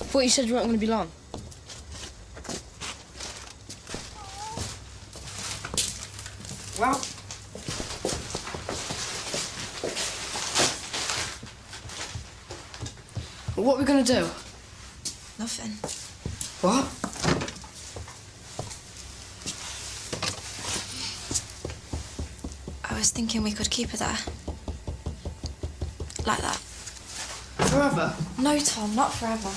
I thought you said you weren't going to be long. Well... what are we going to do? Nothing. What? I was thinking we could keep her there. Like that. Forever? No, Tom, not forever.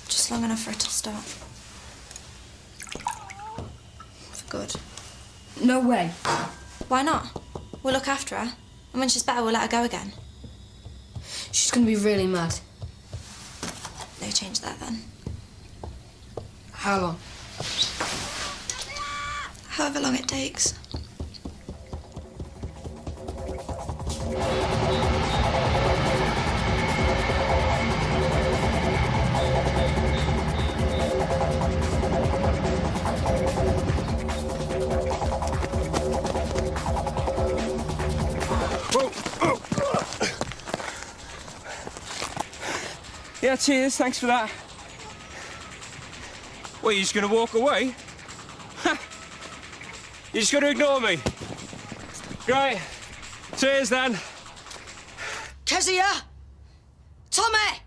Just long enough for it to stop. For good. No way. Why not? We'll look after her, and when she's better, we'll let her go again. She's going to be really mad. No change there, then. How long? However long it takes. Yeah, cheers, thanks for that. What, you just gonna walk away? You just gonna ignore me? Right, cheers then. Kezia! Tommy!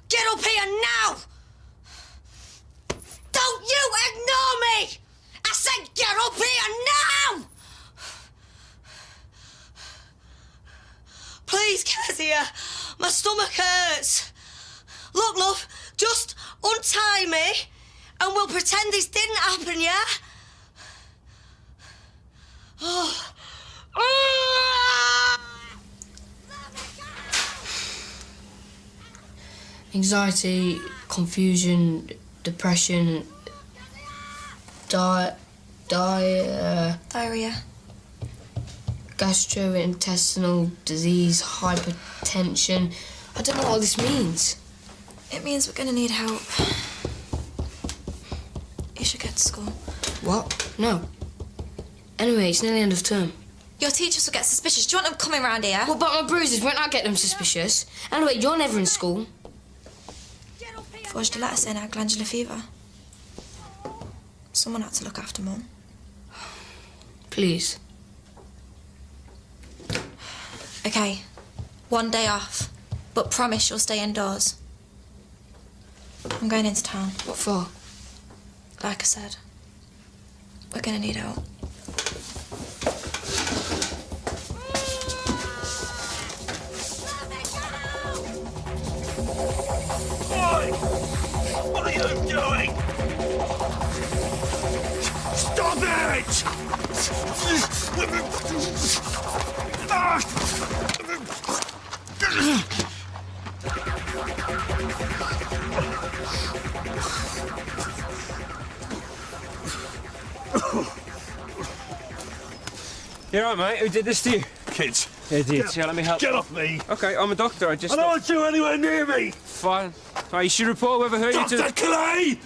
Get up here now! Don't you ignore me! I said get up here now! Please, Kezia, my stomach hurts. Look, love, just untie me and we'll pretend this didn't happen, yeah? Oh. Anxiety, confusion, depression, diarrhea, gastrointestinal disease, hypertension. I don't know what all this means. It means we're gonna need help. You should get to school. What? No. Anyway, it's nearly end of term. Your teachers will get suspicious. Do you want them coming round here? What about my bruises? Won't I get them suspicious? Anyway, you're never in school. Forged a letter saying I had glandular fever. Someone had to look after Mum. Please. OK, 1 day off, but promise you'll stay indoors. I'm going into town. What for? Like I said, we're gonna need help. Oi! What are you doing? Stop it! You all right, mate? Who did this to you? Kids. Idiots. Yeah, let me help. Get off me! OK, I'm a doctor. I I don't want you anywhere near me! Fine. Right, you should report whoever hurt you to... Dr. Clay!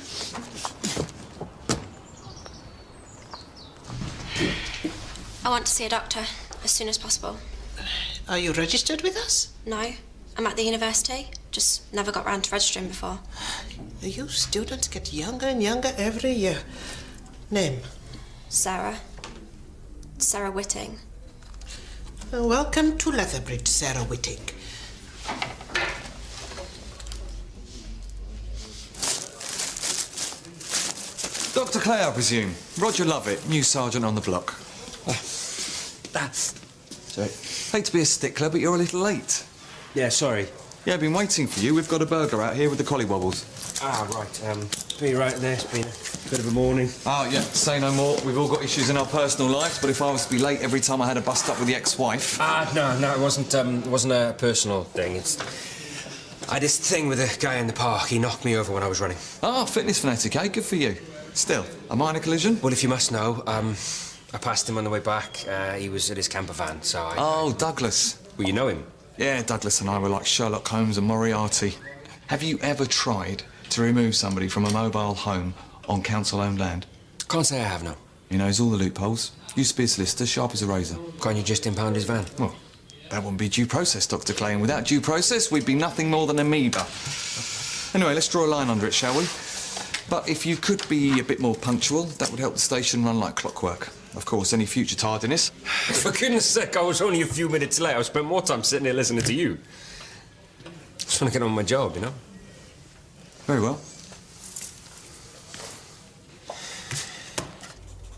I want to see a doctor as soon as possible. Are you registered with us? No, I'm at the university. Just never got round to registering before. You students get younger and younger every year. Name? Sarah. Sarah Whitting. Welcome to Leatherbridge, Sarah Whitting. Dr. Clay, I presume. Roger Lovett, new sergeant on the block. Sorry. Hate to be a stickler, but you're a little late. Yeah, sorry. Yeah, I've been waiting for you. We've got a burger out here with the collywobbles. Ah, right. Be right there. It's been a bit of a morning. Oh, yeah, say no more. We've all got issues in our personal lives, but if I was to be late every time I had a bust up with the ex-wife... No, it wasn't a personal thing. It's... I had this thing with a guy in the park. He knocked me over when I was running. Ah, fitness fanatic, eh? Good for you. Still, a minor collision? Well, if you must know, I passed him on the way back. He was at his camper van, so I... Oh, Douglas. Well, you know him? Yeah, Douglas and I were like Sherlock Holmes and Moriarty. Have you ever tried to remove somebody from a mobile home on council-owned land? Can't say I have, no. He knows all the loopholes. Used to be a solicitor, sharp as a razor. Can't you just impound his van? Well, that wouldn't be due process, Dr. Clay, and without due process, we'd be nothing more than amoeba. Anyway, let's draw a line under it, shall we? But if you could be a bit more punctual, that would help the station run like clockwork. Of course, any future tardiness. For goodness sake, I was only a few minutes late. I spent more time sitting here listening to you. Just want to get on with my job, you know? Very well.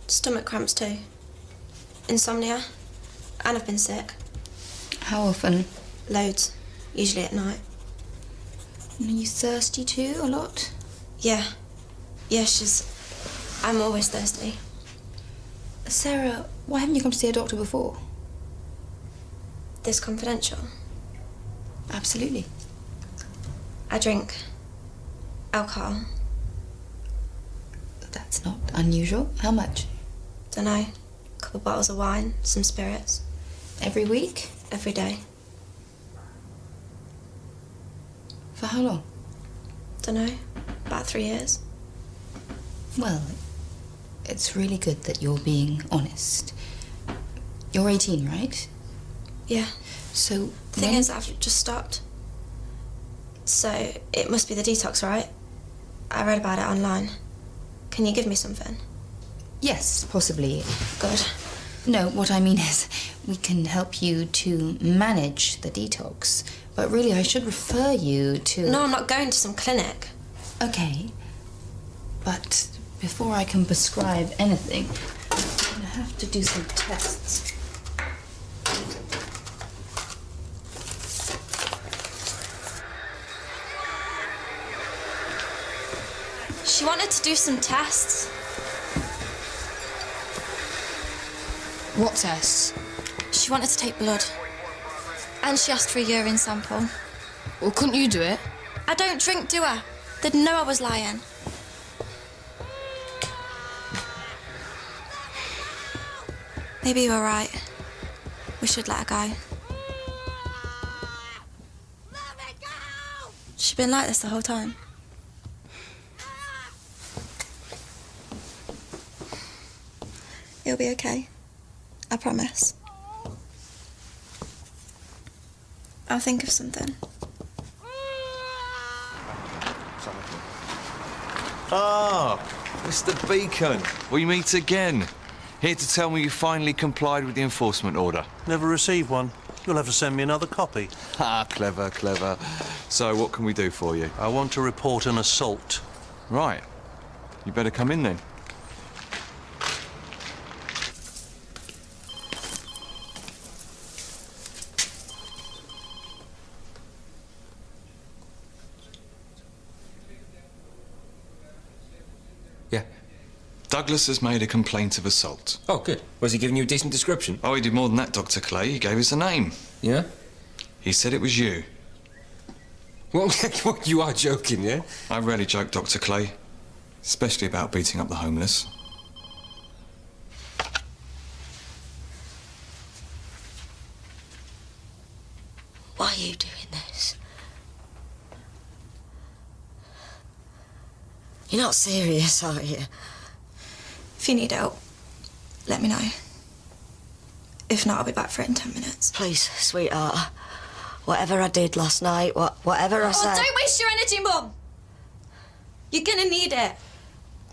Stomach cramps too. Insomnia. And I've been sick. How often? Loads. Usually at night. Are you thirsty too, a lot? Yeah. Yeah, I'm always thirsty. Sarah, why haven't you come to see a doctor before? This confidential. Absolutely. I drink alcohol. That's not unusual. How much? Dunno. A couple bottles of wine, some spirits. Every week? Every day. For how long? Dunno. About 3 years. Well, it's really good that you're being honest. You're 18, right? Yeah. So, The thing is, I've just stopped. So, it must be the detox, right? I read about it online. Can you give me something? Yes, possibly. Good. No, what I mean is, we can help you to manage the detox. But really, I should refer you to... No, I'm not going to some clinic. Okay. But before I can prescribe anything, I'm gonna have to do some tests. She wanted to do some tests. What tests? She wanted to take blood. And she asked for a urine sample. Well, couldn't you do it? I don't drink, do I? They'd know I was lying. Maybe you were right. We should let her go. She's been like this the whole time. It'll be okay. I promise. I'll think of something. Ah, Mr. Beacon, we meet again. Here to tell me you finally complied with the enforcement order. Never received one. You'll have to send me another copy. Ah, clever, clever. So, what can we do for you? I want to report an assault. Right. You better come in then. Yeah. Douglas has made a complaint of assault. Oh, good. Was he giving you a decent description? Oh, he did more than that, Dr. Clay. He gave us a name. Yeah? He said it was you. Well, you are joking, yeah? I rarely joke, Dr. Clay. Especially about beating up the homeless. Why are you doing this? You're not serious, are you? If you need help, let me know. If not, I'll be back for it in 10 minutes. Please, sweetheart. Whatever I did last night, whatever I said... Oh, don't waste your energy, Mum! You're gonna need it.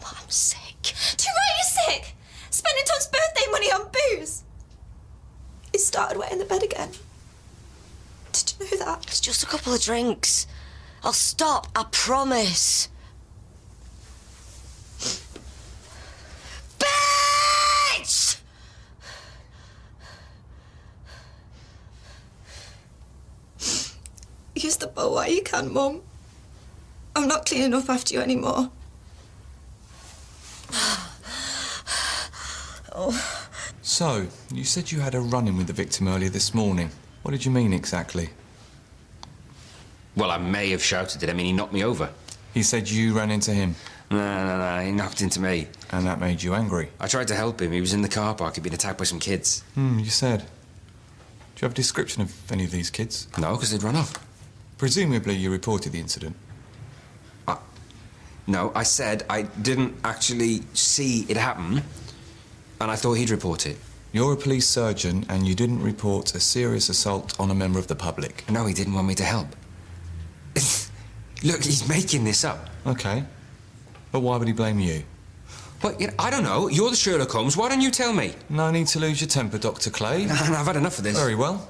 Well, I'm sick. Too right, you're sick! Spending Tom's birthday money on booze! He started wetting the bed again. Did you know that? It's just a couple of drinks. I'll stop, I promise. Bitch! Use the bowl while you can, Mum. I'm not cleaning up after you anymore. Oh. So, you said you had a run-in with the victim earlier this morning. What did you mean exactly? What Well, I may have shouted at him and he knocked me over. He said you ran into him, No, he knocked into me. and that made you angry. I tried to help him. He was in the car park. He'd been attacked by some kids. You said. Do you have a description of any of these kids? No, because they'd run off. Presumably you reported the incident. No, I said I didn't actually see it happen, and I thought he'd report it. You're a police surgeon and you didn't report a serious assault on a member of the public. No, he didn't want me to help. Look, he's making this up. Okay. But why would he blame you? Well, I don't know. You're the Sherlock Holmes. Why don't you tell me? No need to lose your temper, Dr. Clay. I've had enough of this. Very well.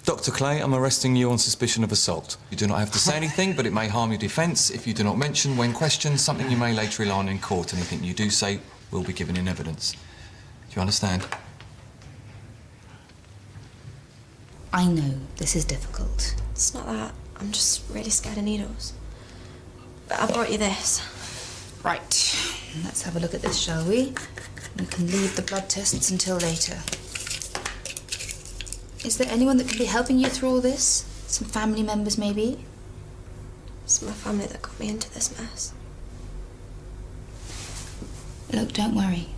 Dr. Clay, I'm arresting you on suspicion of assault. You do not have to say anything, but it may harm your defence if you do not mention, when questioned, something you may later rely on in court. Anything you do say will be given in evidence. Do you understand? I know this is difficult. It's not that. I'm just really scared of needles. But I brought you this. Right. Let's have a look at this, shall we? We can leave the blood tests until later. Is there anyone that can be helping you through all this? Some family members, maybe? It's my family that got me into this mess. Look, don't worry.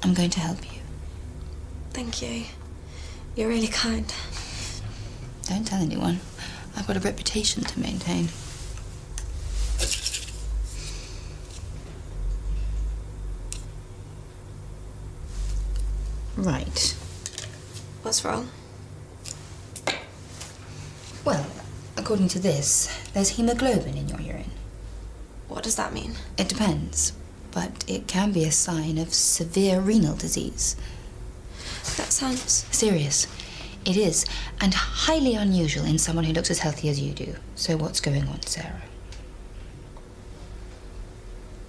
I'm going to help you. Thank you. You're really kind. Don't tell anyone. I've got a reputation to maintain. Right. What's wrong? Well, according to this, there's hemoglobin in your urine. What does that mean? It depends, but it can be a sign of severe renal disease. That sounds... Serious. It is, and highly unusual in someone who looks as healthy as you do. So what's going on, Sarah?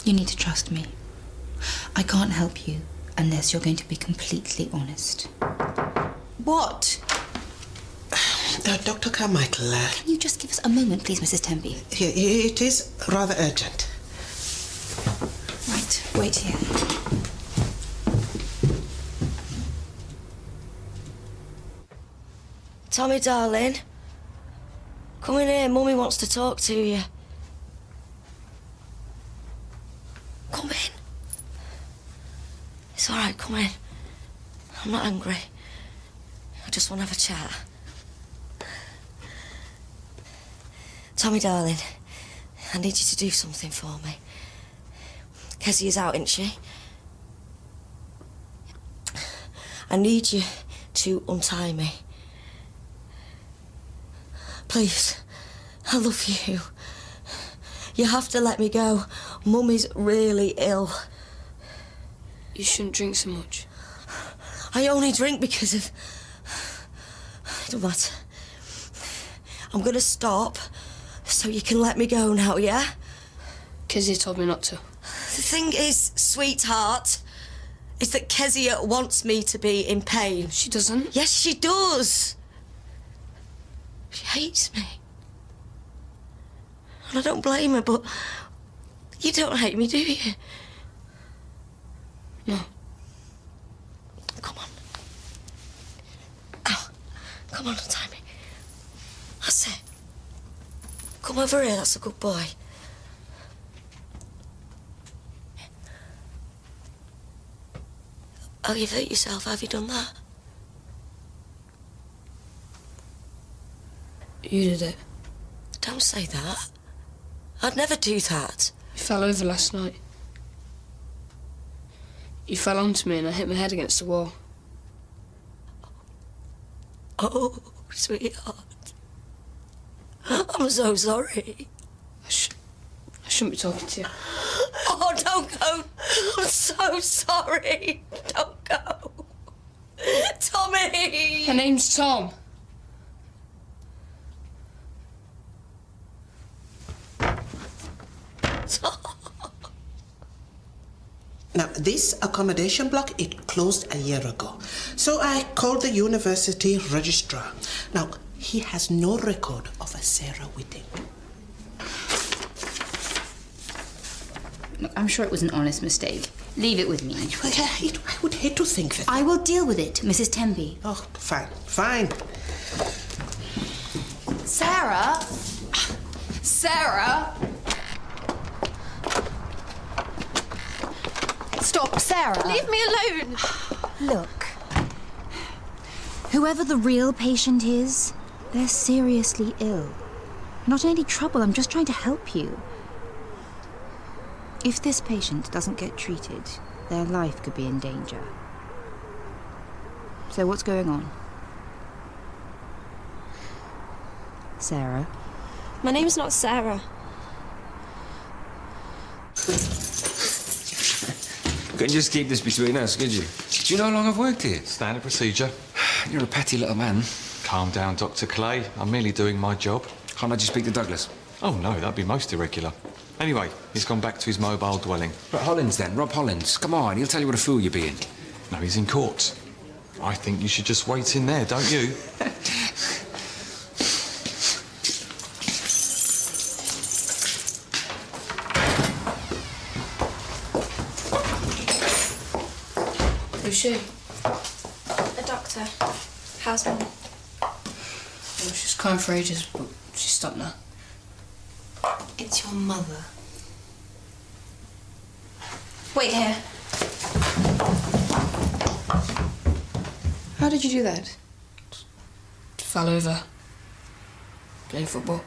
You need to trust me. I can't help you unless you're going to be completely honest. What? Dr. Carmichael, Can you just give us a moment, please, Mrs. Temby? it is rather urgent. Right, wait here. Tommy, darling. Come in here. Mummy wants to talk to you. Come in. It's all right, come in. I'm not angry. I just want to have a chat. Tommy, darling, I need you to do something for me. Kezia is out, isn't she? I need you to untie me. Please, I love you. You have to let me go. Mummy's really ill. You shouldn't drink so much. I only drink because of... It don't matter. I'm gonna stop so you can let me go now, yeah? Kezia told me not to. The thing is, sweetheart, is that Kezia wants me to be in pain. She doesn't. Yes, she does. She hates me. And I don't blame her, but you don't hate me, do you? No. Come on. Ow. Come on, untie me. That's it. Come over here, that's a good boy. Oh, you've hurt yourself. Have you done that? You did it. Don't say that. I'd never do that. You fell over last night. You fell onto me and I hit my head against the wall. Oh, sweetheart. I'm so sorry. I shouldn't be talking to you. Oh, don't go. I'm so sorry. Don't go. Tommy! Her name's Tom. Now, this accommodation block, it closed a year ago. So I called the university registrar. Now, he has no record of a Sarah Whitting. Look, I'm sure it was an honest mistake. Leave it with me. Well, I would hate to think that... I will deal with it, Mrs. Temby. Oh, fine, fine. Sarah? Sarah! Stop, Sarah! Leave me alone! Look. Whoever the real patient is, they're seriously ill. Not in any trouble, I'm just trying to help you. If this patient doesn't get treated, their life could be in danger. So what's going on? Sarah? My name's not Sarah. Couldn't just keep this between us, could you? Do you know how long I've worked here? Standard procedure. You're a petty little man. Calm down, Dr. Clay. I'm merely doing my job. Can't I just speak to Douglas? Oh, no, that'd be most irregular. Anyway, he's gone back to his mobile dwelling. Rob Hollins, then. Rob Hollins. Come on, he'll tell you what a fool you're being. No, he's in court. I think you should just wait in there, don't you? Who's she? A doctor. Houseman. Oh, she's crying for ages, but she's stopped now. It's your mother. Wait here. How did you do that? Fell over. Playing football.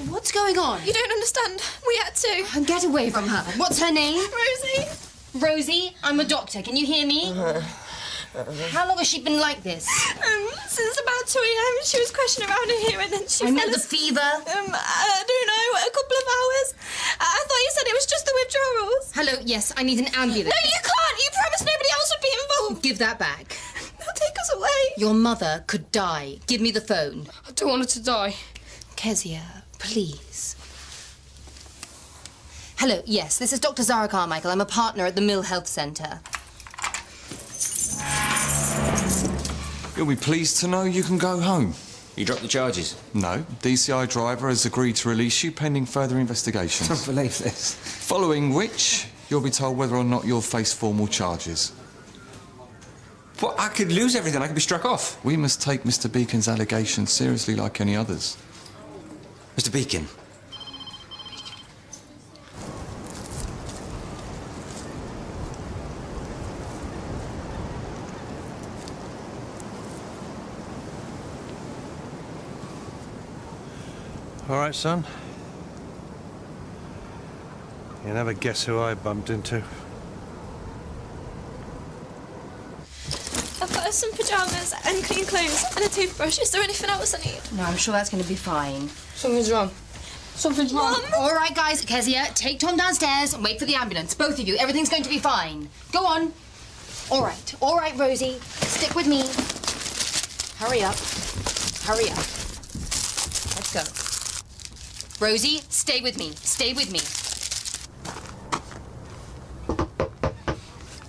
What's going on? You don't understand. We had to. Get away from her. What's her name? Rosie. Rosie, I'm a doctor. Can you hear me? How long has she been like this? Since about 2 a.m. She was crashing around in here and then she I fell meant the as- fever. I don't know, a couple of hours. I thought you said it was just the withdrawals. Hello, yes, I need an ambulance. No, you can't. You promised nobody else would be involved. Give that back. They'll take us away. Your mother could die. Give me the phone. I don't want her to die. Kezia, please. Hello, yes, this is Dr. Zara Carmichael. I'm a partner at the Mill Health Centre. You'll be pleased to know you can go home. You dropped the charges. No, DCI driver has agreed to release you pending further investigations. I don't believe this. Following which, you'll be told whether or not you'll face formal charges. What? I could lose everything. I could be struck off. We must take Mr. Beacon's allegations seriously like any others. Mr. Beacon. All right, son. You never guess who I bumped into. I've got some pyjamas and clean clothes and a toothbrush. Is there anything else I need? No, I'm sure that's going to be fine. Something's wrong. Something's wrong. Mum! All right, guys, Kezia, take Tom downstairs and wait for the ambulance. Both of you, everything's going to be fine. Go on. All right, Rosie, stick with me. Hurry up. Hurry up. Let's go. Rosie, stay with me. Stay with me.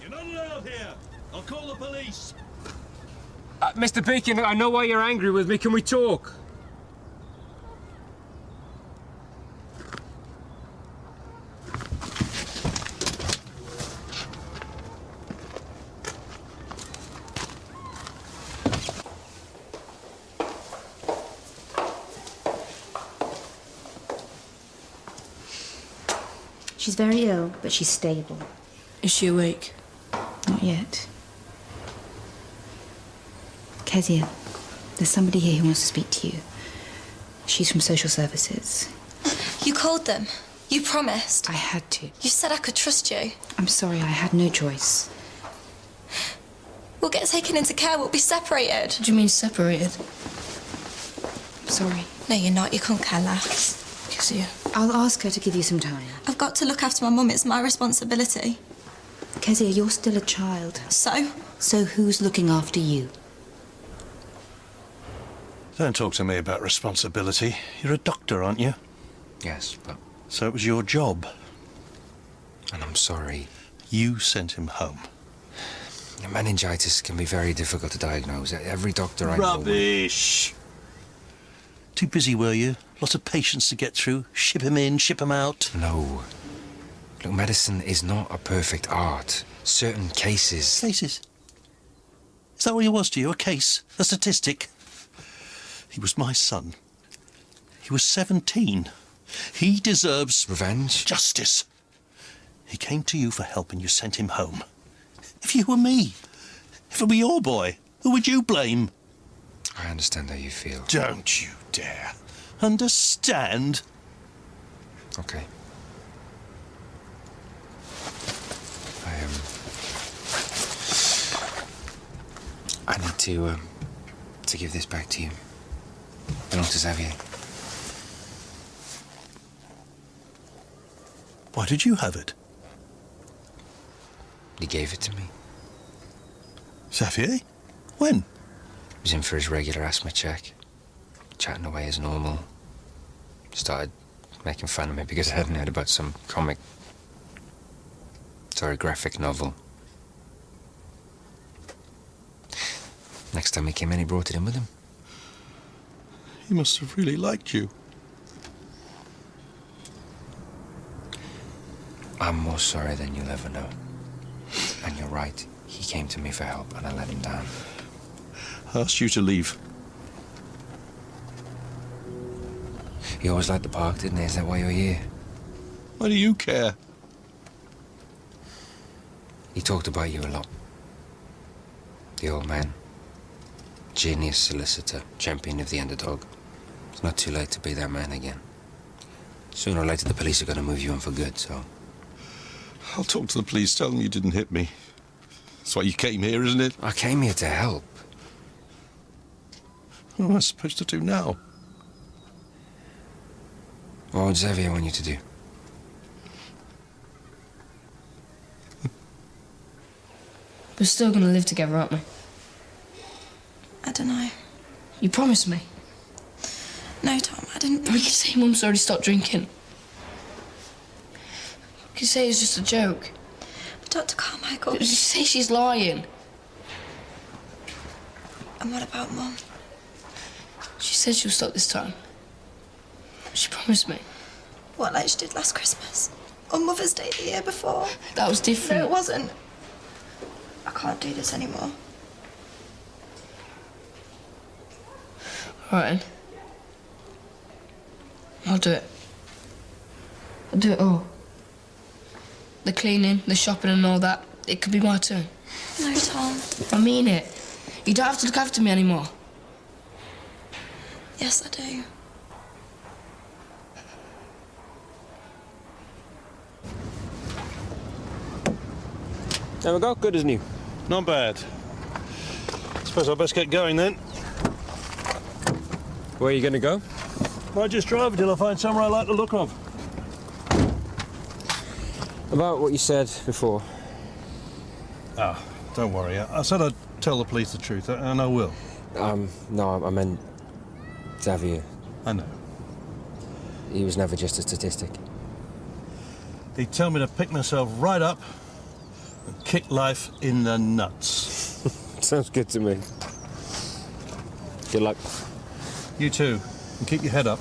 You're not allowed here. I'll call the police. Mr. Beacon, I know why you're angry with me. Can we talk? She's very ill, but she's stable. Is she awake? Not yet. Kezia, there's somebody here who wants to speak to you. She's from social services. You called them. You promised. I had to. You said I could trust you. I'm sorry, I had no choice. We'll get taken into care. We'll be separated. What do you mean separated? I'm sorry. No, you're not. You couldn't care less. Kezia. I'll ask her to give you some time. I've got to look after my mum. It's my responsibility. Kezia, you're still a child. So? So who's looking after you? Don't talk to me about responsibility. You're a doctor, aren't you? Yes, but... So it was your job. And I'm sorry. You sent him home. Meningitis can be very difficult to diagnose. Every doctor I know... Rubbish! Too busy, were you? Lots of patients to get through. Ship him in, ship him out. No. Look, medicine is not a perfect art. certain cases. Cases? Is that what he was to you? A case? A statistic? He was my son. He was 17. He deserves... Revenge? Justice. He came to you for help and you sent him home. If you were me, if it were your boy, who would you blame? I understand how you feel. Don't you dare. Understand? Okay. I need to give this back to you. It belongs to Xavier. Why did you have it? He gave it to me. Xavier? When? He was in for his regular asthma check. Chatting away as normal. Started making fun of me because I hadn't heard about some graphic novel. Next time he came in, he brought it in with him. He must have really liked you. I'm more sorry than you'll ever know. And you're right. He came to me for help, and I let him down. I asked you to leave. He always liked the park, didn't he? Is that why you're here? Why do you care? He talked about you a lot. The old man. Genius solicitor, champion of the underdog. It's not too late to be that man again. Sooner or later, the police are going to move you on for good, so... I'll talk to the police, tell them you didn't hit me. That's why you came here, isn't it? I came here to help. What am I supposed to do now? What would Xavier want you to do? We're still gonna live together, aren't we? I don't know. You promised me. No, Tom, I didn't. We could say Mum's already stopped drinking. We could say it's just a joke. But Dr. Carmichael. You say she's lying. And what about Mum? She said she'll stop this time. She promised me. What, like she did last Christmas? Or Mother's Day the year before? That was different. No, it wasn't. I can't do this anymore. All right, then. I'll do it. I'll do it all. The cleaning, the shopping and all that. It could be my turn. No, Tom. I mean it. You don't have to look after me anymore. Yes, I do. There we go. Good as new. Not bad. Suppose I'd best get going then. Where are you going to go? Might just drive until I find somewhere I like the look of. About what you said before. Ah, don't worry. I said I'd tell the police the truth, and I will. No, I meant Xavier. I know. He was never just a statistic. He'd tell me to pick myself right up and kick life in the nuts. Sounds good to me. Good luck. You too. And keep your head up.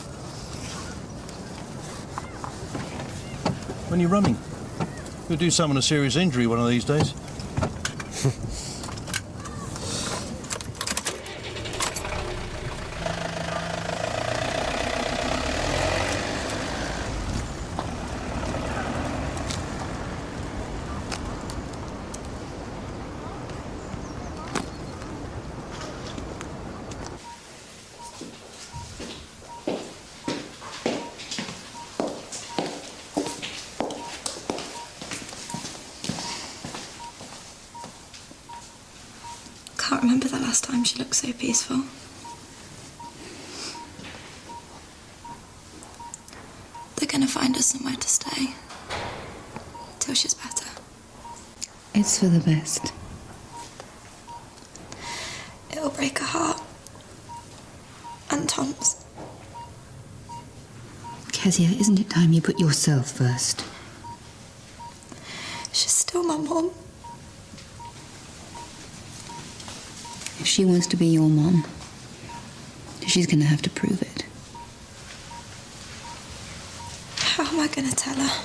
When you're running, you'll do someone a serious injury one of these days. Can't remember the last time she looked so peaceful. They're gonna find us somewhere to stay. Till she's better. It's for the best. It'll break her heart. And Tom's. Kezia, isn't it time you put yourself first? She's still my mum. If she wants to be your mom, she's going to have to prove it. How am I gonna tell her?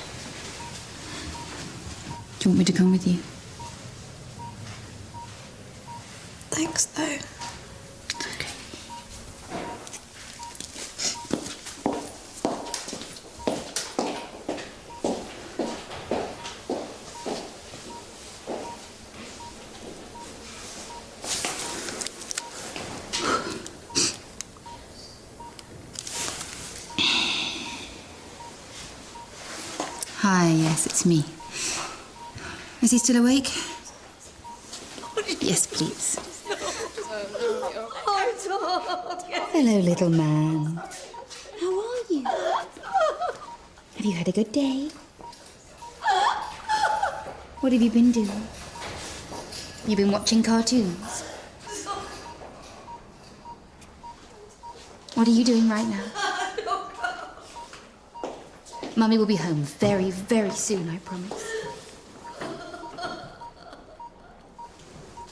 Do you want me to come with you? Thanks, though. It's okay. Hi, yes, it's me. Is he still awake? Yes, please. Hello, little man. How are you? Have you had a good day? What have you been doing? You've been watching cartoons? What are you doing right now? Mummy will be home very, very soon, I promise.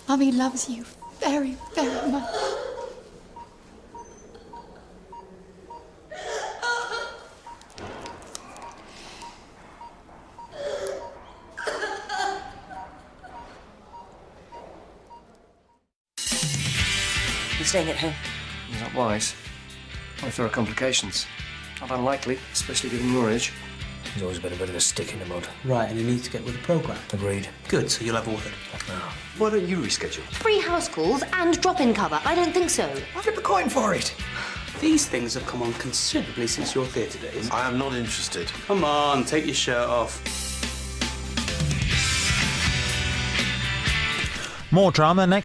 Mummy loves you very, very much. You're staying at home? Is that wise? What if there are complications? Not unlikely, especially given your age. He's always been a bit of a stick in the mud. Right, and you need to get with the programme. Agreed. Good, so you'll have a word. Why don't you reschedule? 3 house calls and drop-in cover. I don't think so. I'll flip a coin for it. These things have come on considerably since your theatre days. I am not interested. Come on, take your shirt off. More drama next.